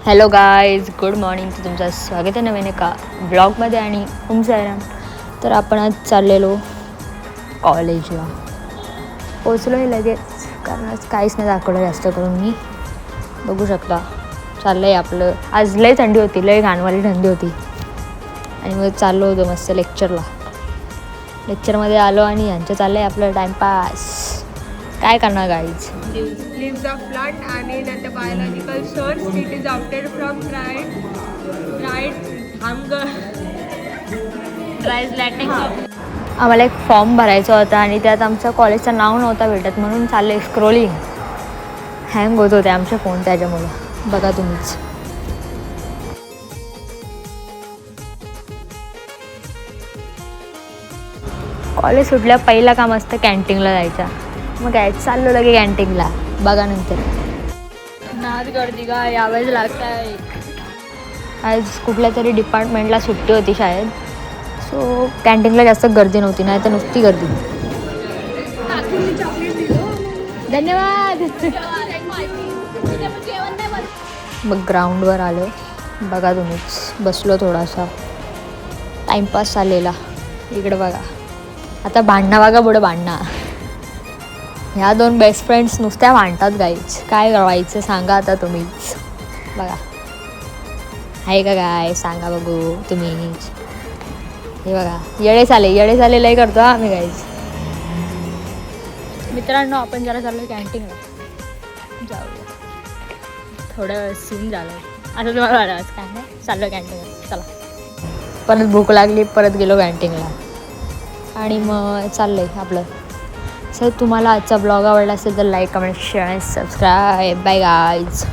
Hello guys, good morning. तर तुमचं स्वागत आहे नवीन एका ब्लॉगमध्ये आणि सायराम. तर आपण आज चाललेलो कॉलेजला. पोचलो आहे लगेच, कारण आज काहीच नाही दाखवलं जास्त करून. मी बघू शकता चाललं आहे आपलं. आज लय थंडी होती, लय घाणवाली थंडी होती. आणि मग चाललो होतो मस्त लेक्चरमध्ये आलो आणि यांचं चाललं आहे आपलं टाईमपास. काय करणार guys. Leaves of plant and in the biological source it is obtained from dried latex. आम्हाला एक फॉर्म भरायचा होता आणि त्यात आमचं कॉलेजचं नाव नव्हतं भेटत, म्हणून चाललं स्क्रोलिंग. हँग होत होते आमचे फोन त्याच्यामुळं. बघा तुम्हीच. कॉलेज सुटल्या पहिला काम असतं कॅन्टीनला जायचं. मग काय चाललो लगे कॅन्टीनला. बघा नंतर. नाच गर्दी का यावेळेस लागत आहे. आज कुठल्या तरी डिपार्टमेंटला सुट्टी होती शाळेत, सो कॅन्टीनला जास्त गर्दी नव्हती, नाही तर नुसती गर्दी. धन्यवाद. मग ग्राउंडवर आलो. बघा तुम्हीच. बसलो थोडासा, टाईमपास चाललेला. इकडं बघा. आता भांडणं बघा, पुढं भांडणं. ह्या दोन बेस्ट फ्रेंड्स नुसत्या भांडतात गाईच. काय करायचं सांगा आता तुम्हीच. बघा आहे का काय सांगा बघू तुम्हीच. हे बघा, येडे साले लय करतो आम्ही गाईच. मित्रांनो, आपण जरा चाललो कॅन्टीनला. जाऊया. थोडं सीन झालं आता तुम्हाला वाटलं काय नाही. चाललो कॅन्टीनला. चला. परत भूक लागली, परत गेलो कॅन्टीनला आणि मग चाललं आहे आपलं. सर, तुम्हाला आजचा ब्लॉग आवडला असेल तर लाईक, कमेंट, शेअर आणि सबस्क्राईब. Bye guys.